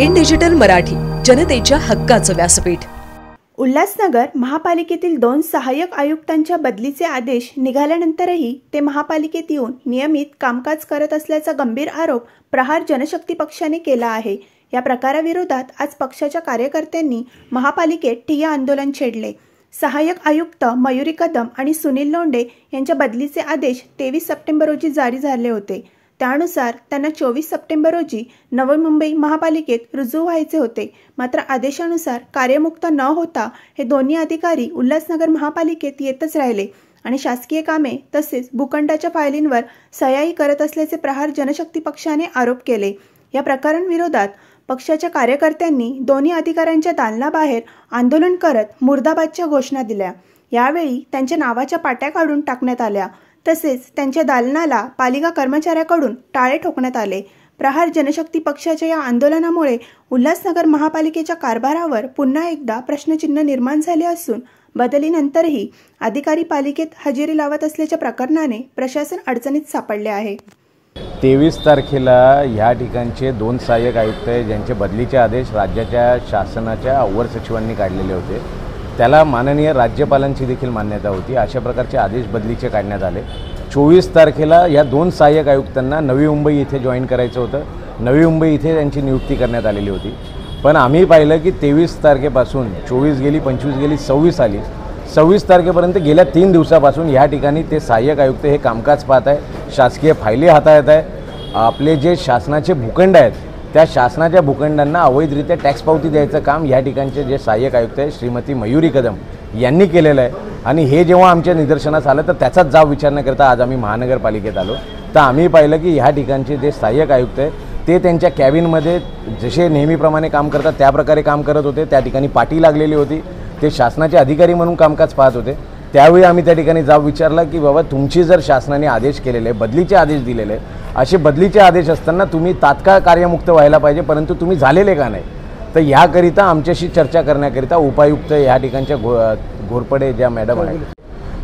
In digital Marathi, जनतेच्या हक्काचं व्यासपीठ। उल्हासनगर महापालिकेतील 2 सहाय्यक आयुक्तांच्या बदलीचे आदेश निघाल्यानंतरही ते महापालिकेत येऊन नियमित कामकाज करत असल्याचा गंभीर आरोप प्रहार जनशक्ती पक्षाने केला आहे। या प्रकाराविरोधात आज पक्षाच्या कार्यकर्त्यांनी महापालिकेत ठिय्या आंदोलन छेडले। सहाय्यक आयुक्त मयुरी कदम आणि सुनील लोंढे यांच्या बदलीचे आदेश 23 सप्टेंबर रोजी जारी झाले होते। त्यानुसार त्यांना 24 सप्टेंबर रोजी नवी मुंबई महापालिकेत रुजू व्हायचे होते। मात्र आदेशानुसार कार्यमुक्त न होता हे दोन्ही अधिकारी उल्हासनगर महापालिकेत येतच राहिले आणि शासकीय कामे तसेच भूखंडाच्या फायलींवर सह्याही करत असल्याचे प्रहार जनशक्ती पक्षाने आरोप केले। या प्रकरणाविरोधात पक्षाच्या कार्यकर्त्यांनी दोन्ही अधिकाऱ्यांच्या दालनाबाहेर आंदोलन करत मुर्दाबादच्या घोषणा दिल्या। यावेळी त्यांच्या नावाच्या पाट्या काढून टाकण्यात आल्या तसेच त्यांच्या दालनाला पालिका कर्मचाऱ्याकडून टाळे ठोकण्यात आले। प्रहार जनशक्ती पक्षाच्या या आंदोलनामुळे उल्हासनगर महापालिकेच्या कारभारावर पुन्हा एकदा प्रश्नचिन्ह निर्माण झाले असून बदलीनंतरही अधिकारी पालिकेत हजेरी लावत असल्याच्या प्रकरणाने प्रशासन अडचणीत सापडले आहे। 23 तारखेला ह्या ठिकाणचे 2 सहाय्यक आयुक्त ज्यांचे बदलीचे आदेश राज्याच्या शासनाच्या अवर सचिवांनी काढलेले होते, त्याला माननीय राज्यपालांची देखील मान्यता होती। अशा प्रकारचे आदेश बदलीचे काढण्यात आले। 24 तारखेला या 2 सहाय्यक आयुक्तांना नवी मुंबई इथे जॉईन करायचं होतं। नवी मुंबई इथे त्यांची नियुक्ती करण्यात आलेली होती, पण आम्ही पाहिलं की 23 तारखेपासून 24 गेली, 25 गेली, 26 आली, 26 तारखेपर्यंत गेल्या 3 दिवसापासून ह्या ठिकाणी ते सहाय्यक आयुक्त हे कामकाज पाहत आहे, शासकीय फायली हाताळत आहे। आपले जे शासनाचे भूखंड आहेत त्या शासनाच्या भूखंडांना अवैधरित्या टॅक्स पावती द्यायचं काम ह्या ठिकाणचे जे सहाय्यक आयुक्त आहेत श्रीमती मयुरी कदम यांनी केलेलं आहे। आणि हे जेव्हा आमच्या निदर्शनास आलं तर त्याचाच जाब विचारण्याकरता आज आम्ही महानगरपालिकेत आलो, तर आम्ही पाहिलं की ह्या ठिकाणचे जे सहाय्यक आयुक्त आहेत ते त्यांच्या कॅबिनमध्ये जसे नेहमीप्रमाणे काम करतात त्या प्रकारे काम करत होते। त्या ठिकाणी पाटी लागलेली होती, ते शासनाचे अधिकारी म्हणून कामकाज पाहत होते। त्यावेळी आम्ही त्या ठिकाणी जाब विचारला की बाबा तुमची जर शासनाने आदेश केलेले, बदलीचे आदेश दिलेले, असे बदलीचे आदेश असताना तुम्ही तात्काळ कार्यमुक्त व्हायला पाहिजे, परंतु तुम्ही झालेले का नाही? तर ह्याकरिता आमच्याशी चर्चा करण्याकरिता उपायुक्त ह्या ठिकाणच्या घोरपडे ज्या मॅडम आहेत,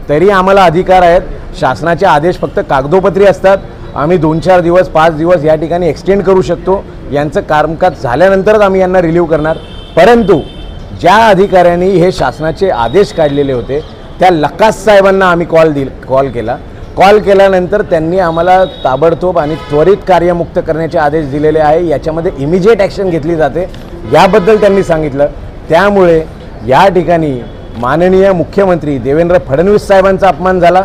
तरी आम्हाला अधिकार आहेत। शासनाचे आदेश फक्त कागदोपत्री असतात, आम्ही 2-4 दिवस 5 दिवस या ठिकाणी एक्सटेंड करू शकतो। यांचं कामकाज झाल्यानंतरच आम्ही यांना रिलीव्ह करणार। परंतु ज्या अधिकाऱ्यांनी हे शासनाचे आदेश काढलेले होते त्या लकास साहेबांना आम्ही कॉल केल्यानंतर त्यांनी आम्हाला ताबडतोब आणि त्वरित कार्यमुक्त करण्याचे आदेश दिलेले आहे। याच्यामध्ये इमिजिएट ॲक्शन घेतली जाते याबद्दल त्यांनी सांगितलं। त्यामुळे या ठिकाणी माननीय मुख्यमंत्री देवेंद्र फडणवीस साहेबांचा अपमान झाला,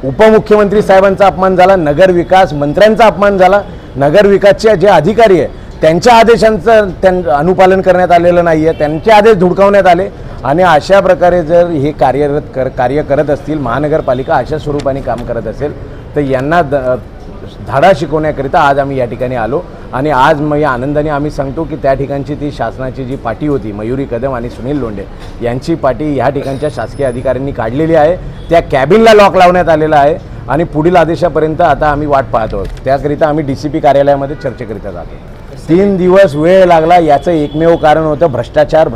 उपमुख्यमंत्री साहेबांचा अपमान झाला, नगरविकास मंत्र्यांचा अपमान झाला। नगरविकासचे जे अधिकारी आहे त्यांच्या आदेशांचं अनुपालन करण्यात आलेलं नाही आहे, त्यांचे आदेश धुडकावण्यात आले। आणि अशा प्रकारे जर हे कार्य करत असतील, महानगरपालिका अशा स्वरूपाने काम करत असेल, तर यांना धाडा शिकवण्याकरिता आज आम्ही या ठिकाणी आलो। आणि आज मग या आनंदाने आम्ही सांगतो की त्या ठिकाणची ती शासनाची जी पाटी होती मयुरी कदम आणि सुनील लोंढे यांची पाटी ह्या ठिकाणच्या शासकीय अधिकाऱ्यांनी काढलेली आहे। त्या कॅबिनला लॉक लावण्यात आलेला आहे आणि पुढील आदेशापर्यंत आता आम्ही वाट पाहत आहोत। त्याकरिता आम्ही DCP कार्यालयामध्ये चर्चेकरिता जातो। 3 दिवस वेळ लागला, याचं एकमेव कारण होतं भ्रष्टाचार,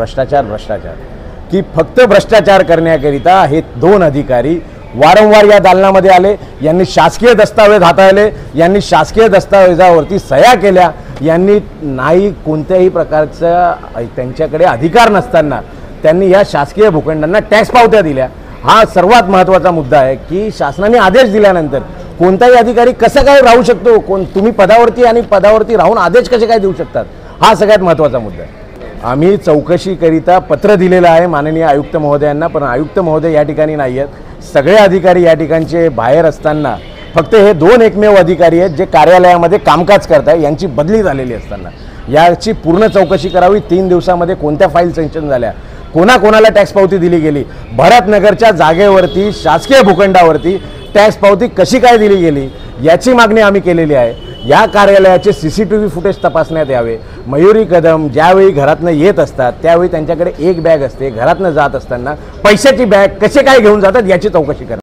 की फक्त भ्रष्टाचार करण्याकरिता हे 2 अधिकारी वारंवार या दालनामध्ये आले, यांनी शासकीय दस्तावेज हाताळले, यांनी शासकीय दस्तावेजावरती सह्या केल्या, यांनी नाही कोणत्याही प्रकारचा त्यांच्याकडे अधिकार नसताना त्यांनी या शासकीय भूखंडांना टॅक्स पावत्या दिल्या। हा सर्वात महत्त्वाचा मुद्दा आहे की शासनाने आदेश दिल्यानंतर कोणताही अधिकारी कसं काय राहू शकतो, तुम्ही पदावरती राहून आदेश कसे काय देऊ शकतात, हा सगळ्यात महत्त्वाचा मुद्दा आहे। आम्ही चौकशीकरिता पत्र दिलेलं आहे माननीय आयुक्त महोदयांना, पण आयुक्त महोदय या ठिकाणी नाही आहेत। सगळे अधिकारी या ठिकाणचे बाहेर असताना फक्त हे 2 एकमेव अधिकारी आहेत जे कार्यालयामध्ये कामकाज करत आहेत, यांची बदली झालेली असताना याची पूर्ण चौकशी करावी। 3 दिवसामध्ये कोणत्या फाईल सँक्शन झाल्या, कोणाकोणाला टॅक्स पावती दिली गेली, भरतनगरच्या जागेवरती शासकीय भूखंडावरती टॅक्स पावती कशी काय दिली गेली याची मागणी आम्ही केलेली आहे। या कार्यालयाचे CCTV फुटेज तपासण्यात यावे। मयुरी कदम ज्यावेळी घरातनं येत असतात त्यावेळी त्यांच्याकडे एक बॅग असते, घरातनं जात असताना पैशाची बॅग कसे काय घेऊन जातात याची चौकशी करा।